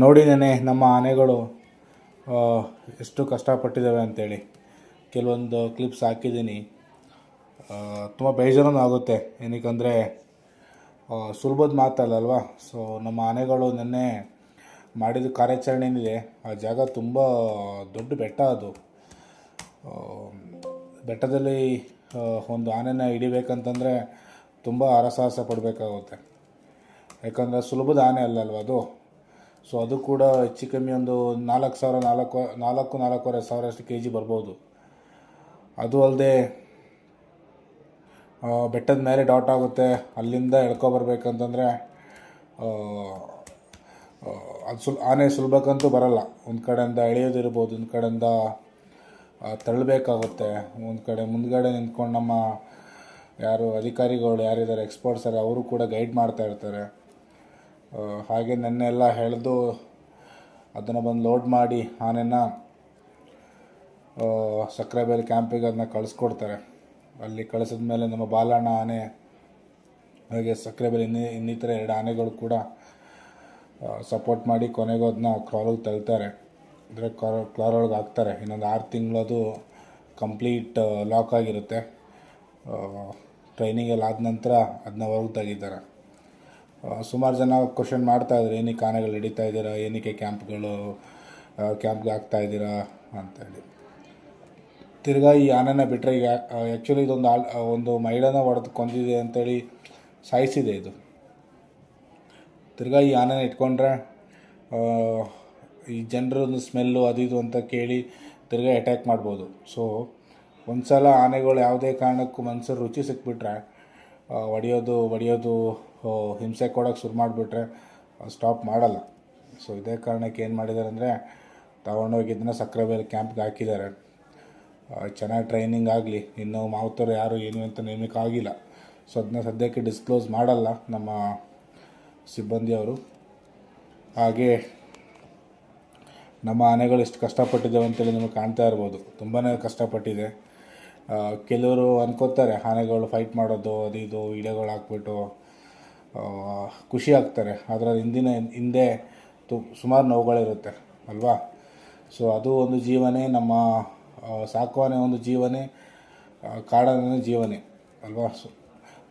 ನೋಡಿದ್ದೇನೆ ನಮ್ಮ ಆನೆಗಳು ಎಷ್ಟು ಕಷ್ಟಪಟ್ಟಿದ್ದಾವೆ ಅಂಥೇಳಿ. ಕೆಲವೊಂದು ಕ್ಲಿಪ್ಸ್ ಹಾಕಿದ್ದೀನಿ. ತುಂಬ ಬೇಜಾರೂ ಆಗುತ್ತೆ. ಏನಕ್ಕಂದರೆ ಸುಲಭದ ಮಾತಲ್ಲಲ್ವಾ. ಸೊ ನಮ್ಮ ಆನೆಗಳು ನೆನ್ನೆ ಮಾಡಿದ ಕಾರ್ಯಾಚರಣೆ ಏನಿದೆ, ಆ ಜಾಗ ತುಂಬ ದೊಡ್ಡ ಬೆಟ್ಟ. ಅದು ಬೆಟ್ಟದಲ್ಲಿ ಒಂದು ಆನೆನ ಹಿಡಿಬೇಕಂತಂದರೆ ತುಂಬ ಹರಸಾಹಸ ಪಡಬೇಕಾಗುತ್ತೆ. ಯಾಕಂದರೆ ಸುಲಭದ ಆನೆ ಅಲ್ಲಲ್ವ ಅದು. ಸೊ ಅದು ಕೂಡ ಹೆಚ್ಚು ಕಮ್ಮಿ ಒಂದು 4,000 4,500 ಕೆ ಜಿ ಬರ್ಬೋದು. ಅದು ಅಲ್ಲದೆ ಬೆಟ್ಟದ ಮೇಲೆ ಡಾಟ್ ಆಗುತ್ತೆ. ಅಲ್ಲಿಂದ ಎಳ್ಕೊಬರ್ಬೇಕಂತಂದರೆ ಅದು ಆನೆ ಸುಲಭಕ್ಕಂತೂ ಬರಲ್ಲ. ಒಂದು ಕಡೆಯಿಂದ ಎಳೆಯೋದಿರ್ಬೋದು, ಒಂದು ಕಡೆಯಿಂದ ತಳ್ಳಬೇಕಾಗುತ್ತೆ, ಒಂದು ಕಡೆ ಮುಂದ್ಗಡೆ ನಿಂತ್ಕೊಂಡು ನಮ್ಮ ಯಾರು ಅಧಿಕಾರಿಗಳು ಯಾರಿದ್ದಾರೆ, ಎಕ್ಸ್ಪರ್ಟ್ಸ್ ಅವರು ಕೂಡ ಗೈಡ್ ಮಾಡ್ತಾ ಇರ್ತಾರೆ. ಹಾಗೆ ನೆನ್ನೆಲ್ಲ ಎಳೆದು ಅದನ್ನು ಬಂದು ಲೋಡ್ ಮಾಡಿ ಆನೆನ ಸಕ್ಕರೆಬೈಲು ಕ್ಯಾಂಪಿಗೆ ಅದನ್ನ ಕಳಿಸ್ಕೊಡ್ತಾರೆ. ಅಲ್ಲಿ ಕಳಿಸಿದ ಮೇಲೆ ನಮ್ಮ ಬಾಲಣ್ಣ ಆನೆ ಹಾಗೆ ಸಕ್ಕರೆಬೈಲು ಇನ್ನಿತರ 2 ಆನೆಗಳು ಕೂಡ ಸಪೋರ್ಟ್ ಮಾಡಿ ಕೊನೆಗೂ ಅದನ್ನ ಕ್ರಾಲಿಗೆ ತಳ್ತಾರೆ. ಅಂದರೆ ಕ್ಲಾರ್ ಒಳಗೆ ಹಾಕ್ತಾರೆ. ಇನ್ನೊಂದು 6 ತಿಂಗಳದು ಕಂಪ್ಲೀಟ್ ಲಾಕ್ ಆಗಿರುತ್ತೆ. ಟ್ರೈನಿಂಗ್ ಎಲ್ಲ ಆದ ನಂತರ ಅದನ್ನ ಹೊರಗೆ ತೆಗಿತಾರೆ. ಸುಮಾರು ಜನ ಕ್ವಶನ್ ಮಾಡ್ತಾಯಿದ್ರು, ಏನಕ್ಕೆ ಆನೆಗಳು ಹಿಡಿತಾ ಇದ್ದೀರಾ, ಏನಕ್ಕೆ ಕ್ಯಾಂಪ್ಗೆ ಹಾಕ್ತಾಯಿದ್ದೀರಾ ಅಂತೇಳಿ. ತಿರ್ಗಾ ಈ ಆನೆನ ಬಿಟ್ಟರೆ ಈಗ ಆ್ಯಕ್ಚುಲಿ ಒಂದು ಮಹಿಳೆನ ಹೊಡೆದು ಕೊಂದಿದೆ ಅಂತೇಳಿ ಸಾಯಿಸಿದೆ ಇದು. ತಿರ್ಗಾ ಈ ಆನೆನ ಇಟ್ಕೊಂಡ್ರೆ ಈ ಜನರೊಂದು ಸ್ಮೆಲ್ಲು ಅದು ಇದು ಅಂತ ಕೇಳಿ ತಿರ್ಗಾ ಅಟ್ಯಾಕ್ ಮಾಡ್ಬೋದು. ಸೊ ಒಂದು ಸಲ ಆನೆಗಳು ಯಾವುದೇ ಕಾರಣಕ್ಕೂ ಮನುಷ್ಯರು ರುಚಿ ಸಿಕ್ಬಿಟ್ರೆ ಹೊಡೆಯೋದು ಹಿಂಸೆ ಕೊಡೋಕ್ಕೆ ಶುರು ಮಾಡಿಬಿಟ್ರೆ ಸ್ಟಾಪ್ ಮಾಡಲ್ಲ. ಸೊ ಇದೇ ಕಾರಣಕ್ಕೆ ಏನು ಮಾಡಿದ್ದಾರೆ ಅಂದರೆ ತಗೊಂಡೋಗಿ ಇದನ್ನ ಸಕ್ಕರೆಬೈಲು ಕ್ಯಾಂಪ್ಗೆ ಹಾಕಿದ್ದಾರೆ. ಚೆನ್ನಾಗಿ ಟ್ರೈನಿಂಗ್ ಆಗಲಿ. ಇನ್ನು ಮಾವುತರು ಯಾರು ಏನು ಅಂತ ನೇಮಕ ಆಗಿಲ್ಲ. ಸೊ ಅದನ್ನ ಸದ್ಯಕ್ಕೆ ಡಿಸ್ಕ್ಲೋಸ್ ಮಾಡಲ್ಲ ನಮ್ಮ ಸಿಬ್ಬಂದಿಯವರು. ಹಾಗೆ ನಮ್ಮ ಆನೆಗಳು ಎಷ್ಟು ಕಷ್ಟಪಟ್ಟಿದ್ದಾವೆ ಅಂತೇಳಿ ನಿಮಗೆ ಕಾಣ್ತಾ ಇರ್ಬೋದು. ತುಂಬಾ ಕಷ್ಟಪಟ್ಟಿದೆ. ಕೆಲವರು ಅನ್ಕೋತಾರೆ ಆನೆಗಳು ಫೈಟ್ ಮಾಡೋದು ಅದು ಇದು ವಿಡಿಯೋಗಳು ಹಾಕ್ಬಿಟ್ಟು ಖುಷಿ ಆಗ್ತಾರೆ. ಆದರೆ ಹಿಂದೆ ಸುಮಾರು ನೋವುಗಳಿರುತ್ತೆ ಅಲ್ವಾ. ಸೊ ಅದು ಒಂದು ಜೀವನೇ, ನಮ್ಮ ಸಾಕುವಾನೆ ಒಂದು ಜೀವನೇ, ಕಾಡಾನೆ ಜೀವನೇ ಅಲ್ವಾ. ಸೊ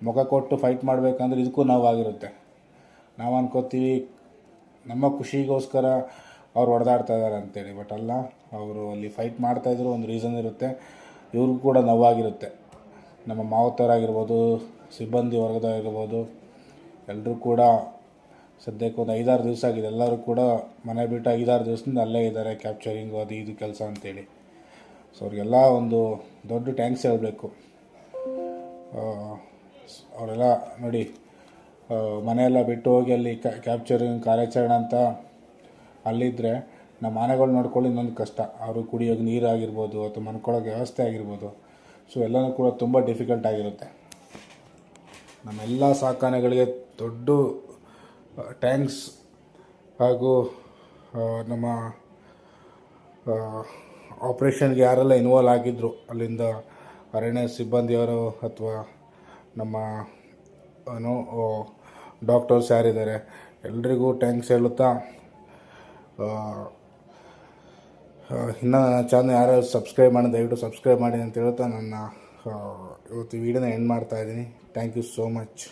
ಮುಖ ಕೊಟ್ಟು ಫೈಟ್ ಮಾಡಬೇಕಂದ್ರೆ ಇದಕ್ಕೂ ನೋವಾಗಿರುತ್ತೆ. ನಾವು ಅನ್ಕೋತೀವಿ ನಮ್ಮ ಖುಷಿಗೋಸ್ಕರ ಅವ್ರು ಹೊಡೆದಾಡ್ತಾ ಇದ್ದಾರೆ ಅಂತೇಳಿ. ಬಟ್ ಅಲ್ಲ, ಅವರು ಅಲ್ಲಿ ಫೈಟ್ ಮಾಡ್ತಾಯಿದ್ರು ಒಂದು ರೀಸನ್ ಇರುತ್ತೆ. ಇವ್ರಿಗೂ ಕೂಡ ನೋವಾಗಿರುತ್ತೆ. ನಮ್ಮ ಮಾವುತರಾಗಿರ್ಬೋದು, ಸಿಬ್ಬಂದಿ ವರ್ಗದಾಗಿರ್ಬೋದು, ಎಲ್ಲರೂ ಕೂಡ ಸದ್ಯಕ್ಕೆ ಒಂದು 5-6 ದಿವಸ ಆಗಿದೆ. ಎಲ್ಲರೂ ಕೂಡ ಮನೆ ಬಿಟ್ಟು 5-6 ದಿವಸದಿಂದ ಅಲ್ಲೇ ಇದ್ದಾರೆ, ಕ್ಯಾಪ್ಚರಿಂಗು ಅದು ಇದು ಕೆಲಸ ಅಂತೇಳಿ. ಸೊ ಅವ್ರಿಗೆಲ್ಲ ಒಂದು ದೊಡ್ಡ ಟ್ಯಾಂಕ್ಸ್ ಹೇಳಬೇಕು. ಅವರೆಲ್ಲ ನೋಡಿ, ಮನೆಯೆಲ್ಲ ಬಿಟ್ಟು ಹೋಗಿ ಅಲ್ಲಿ ಕ್ಯಾಪ್ಚರಿಂಗ್ ಕಾರ್ಯಾಚರಣೆ ಅಂತ ಅಲ್ಲಿದ್ದರೆ ನಮ್ಮ ಆನೆಗಳು ನೋಡ್ಕೊಳ್ಳಿ ಇನ್ನೊಂದು ಕಷ್ಟ. ಅವರು ಕುಡಿಯೋಕೆ ನೀರಾಗಿರ್ಬೋದು ಅಥವಾ ಮನ್ಕೊಳ್ಳೋಕೆ ವ್ಯವಸ್ಥೆ ಆಗಿರ್ಬೋದು. ಸೊ ಎಲ್ಲನೂ ಕೂಡ ತುಂಬ ಡಿಫಿಕಲ್ಟ್ ಆಗಿರುತ್ತೆ. ನಮ್ಮೆಲ್ಲ ಸಾಕಾನೆಗಳಿಗೆ ದೊಡ್ಡ ಟ್ಯಾಂಕ್ಸ್. ಹಾಗೂ ನಮ್ಮ ಆಪ್ರೇಷನ್ಗೆ ಯಾರೆಲ್ಲ ಇನ್ವಾಲ್ವ್ ಆಗಿದ್ದರು, ಅಲ್ಲಿಂದ ಅರಣ್ಯ ಸಿಬ್ಬಂದಿಯವರು ಅಥವಾ ನಮ್ಮ ಡಾಕ್ಟರ್ಸ್ ಯಾರಿದ್ದಾರೆ ಎಲ್ರಿಗೂ ಟ್ಯಾಂಕ್ಸ್ ಹೇಳುತ್ತಾ, ಇನ್ನು ನನ್ನ ಚಾನಲ್ ಯಾರು ಸಬ್ಸ್ಕ್ರೈಬ್ ಮಾಡಿ ದಯವಿಟ್ಟು ಸಬ್ಸ್ಕ್ರೈಬ್ ಮಾಡಿ ಅಂತ ಹೇಳ್ತಾ ನನ್ನ ಇವತ್ತು ವಿಡಿಯೋನ ಎಂಡ್ ಮಾಡ್ತಾಯಿದ್ದೀನಿ. Thank you so much.